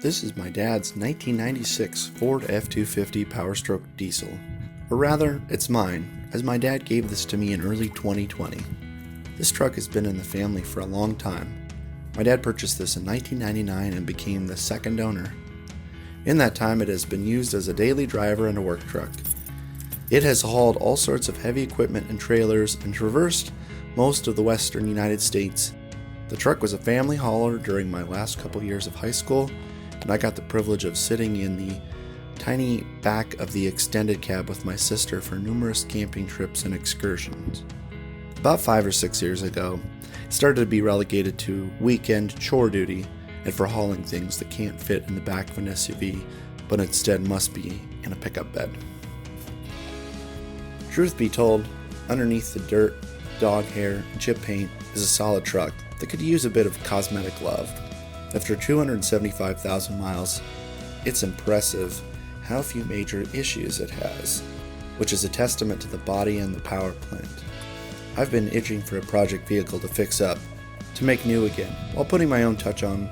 This is my dad's 1996 Ford F-250 Powerstroke diesel. Or rather, it's mine, as my dad gave this to me in early 2020. This truck has been in the family for a long time. My dad purchased this in 1999 and became the second owner. In that time, it has been used as a daily driver and a work truck. It has hauled all sorts of heavy equipment and trailers and traversed most of the western United States. The truck was a family hauler during my last couple years of high school, and I got the privilege of sitting in the tiny back of the extended cab with my sister for numerous camping trips and excursions. About 5 or 6 years ago, it started to be relegated to weekend chore duty and for hauling things that can't fit in the back of an SUV, but instead must be in a pickup bed. Truth be told, underneath the dirt, dog hair, and chip paint is a solid truck that could use a bit of cosmetic love. After 275,000 miles, it's impressive how few major issues it has, which is a testament to the body and the power plant. I've been itching for a project vehicle to fix up, to make new again, while putting my own touch on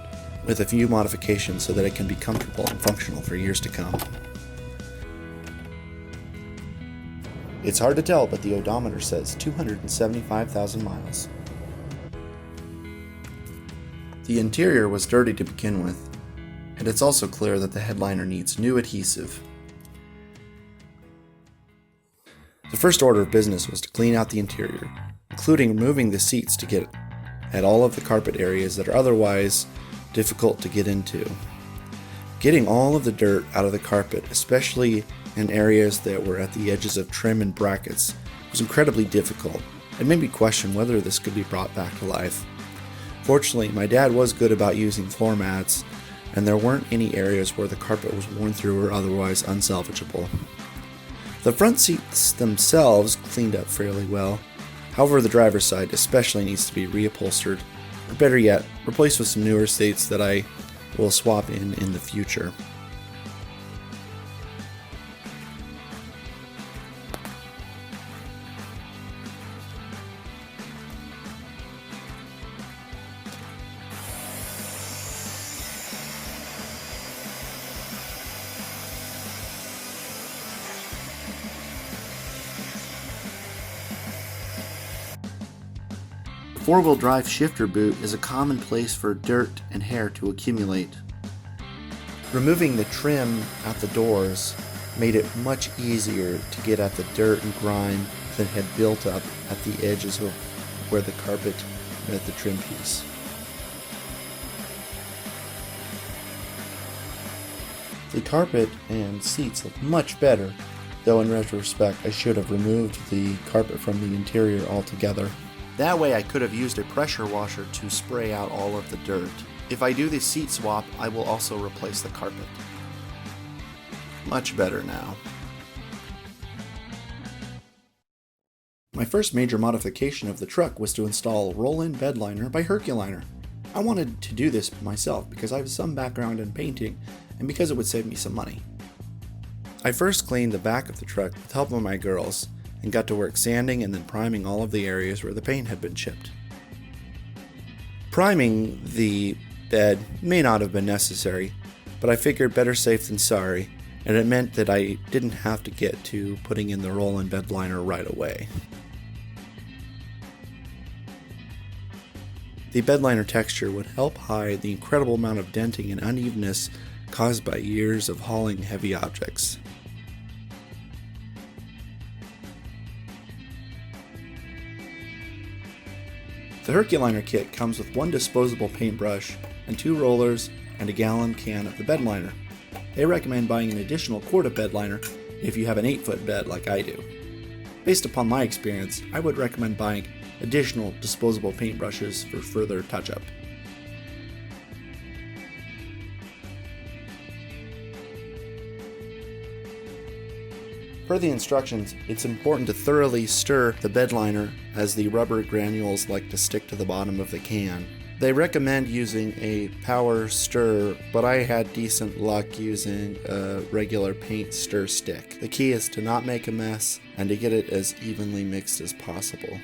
with a few modifications so that it can be comfortable and functional for years to come. It's hard to tell, but the odometer says 275,000 miles. The interior was dirty to begin with, and it's also clear that the headliner needs new adhesive. The first order of business was to clean out the interior, including removing the seats to get at all of the carpet areas that are otherwise difficult to get into. Getting all of the dirt out of the carpet, especially in areas that were at the edges of trim and brackets, was incredibly difficult. It made me question whether this could be brought back to life. Fortunately, my dad was good about using floor mats, and there weren't any areas where the carpet was worn through or otherwise unsalvageable. The front seats themselves cleaned up fairly well. However, the driver's side especially needs to be reupholstered, or better yet, replaced with some newer seats that I will swap in the future. Four-wheel drive shifter boot is a common place for dirt and hair to accumulate. Removing the trim out the doors made it much easier to get at the dirt and grime that had built up at the edges of where the carpet met the trim piece. The carpet and seats look much better, though in retrospect I should have removed the carpet from the interior altogether. That way I could have used a pressure washer to spray out all of the dirt. If I do the seat swap, I will also replace the carpet. Much better now. My first major modification of the truck was to install a roll-in bed liner by Herculiner. I wanted to do this myself because I have some background in painting and because it would save me some money. I first cleaned the back of the truck with help of my girls, and got to work sanding and then priming all of the areas where the paint had been chipped. Priming the bed may not have been necessary, but I figured better safe than sorry, and it meant that I didn't have to get to putting in the roll-in bed liner right away. The bed liner texture would help hide the incredible amount of denting and unevenness caused by years of hauling heavy objects. The Herculiner kit comes with one disposable paintbrush and 2 rollers and a gallon can of the bed liner. They recommend buying an additional quart of bed liner if you have an 8-foot bed like I do. Based upon my experience, I would recommend buying additional disposable paintbrushes for further touch-up. Per the instructions, it's important to thoroughly stir the bed liner as the rubber granules like to stick to the bottom of the can. They recommend using a power stir, but I had decent luck using a regular paint stir stick. The key is to not make a mess and to get it as evenly mixed as possible.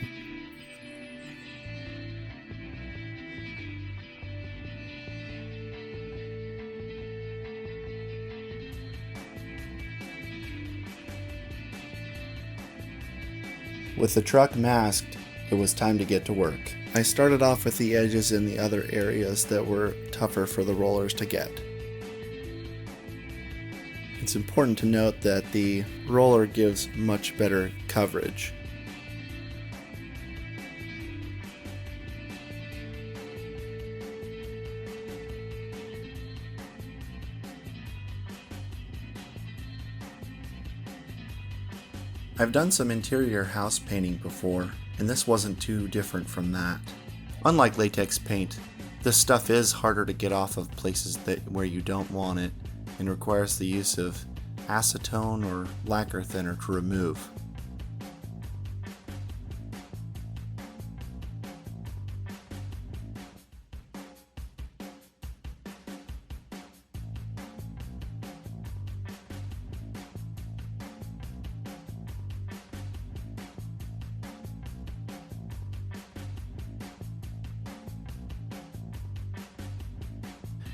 With the truck masked, it was time to get to work. I started off with the edges in the other areas that were tougher for the rollers to get. It's important to note that the roller gives much better coverage. I've done some interior house painting before, and this wasn't too different from that. Unlike latex paint, this stuff is harder to get off of places where you don't want it, and requires the use of acetone or lacquer thinner to remove.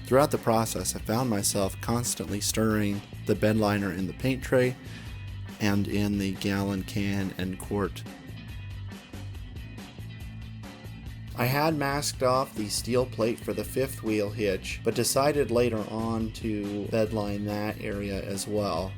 Throughout the process, I found myself constantly stirring the bed liner in the paint tray and in the gallon can and quart. I had masked off the steel plate for the fifth wheel hitch, but decided later on to bedline that area as well.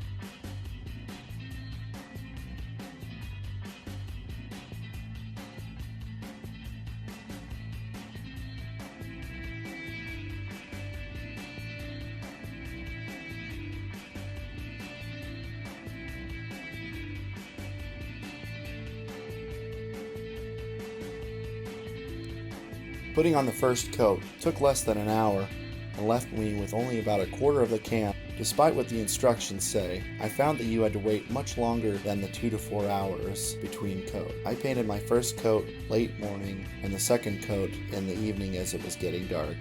Putting on the first coat took less than an hour and left me with only about a quarter of the can. Despite what the instructions say, I found that you had to wait much longer than the 2 to 4 hours between coats. I painted my first coat late morning and the second coat in the evening as it was getting dark.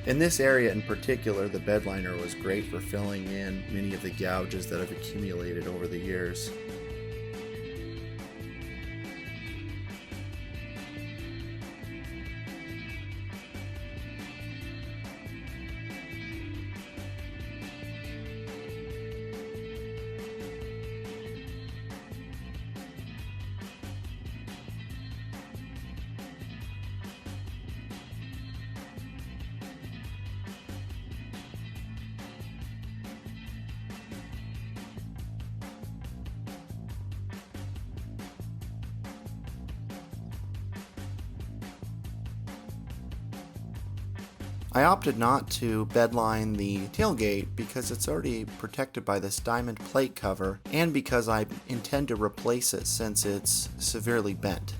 In this area in particular, the bed liner was great for filling in many of the gouges that have accumulated over the years. I opted not to bedline the tailgate because it's already protected by this diamond plate cover, and because I intend to replace it since it's severely bent.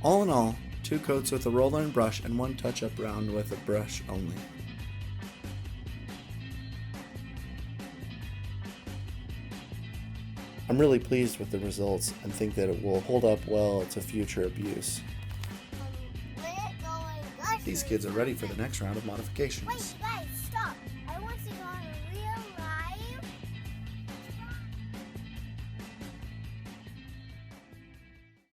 All in all, 2 coats with a roller and brush and 1 touch-up round with a brush only. I'm really pleased with the results and think that it will hold up well to future abuse. These kids are ready for the next round of modifications. Wait, guys, stop! I want to go on a real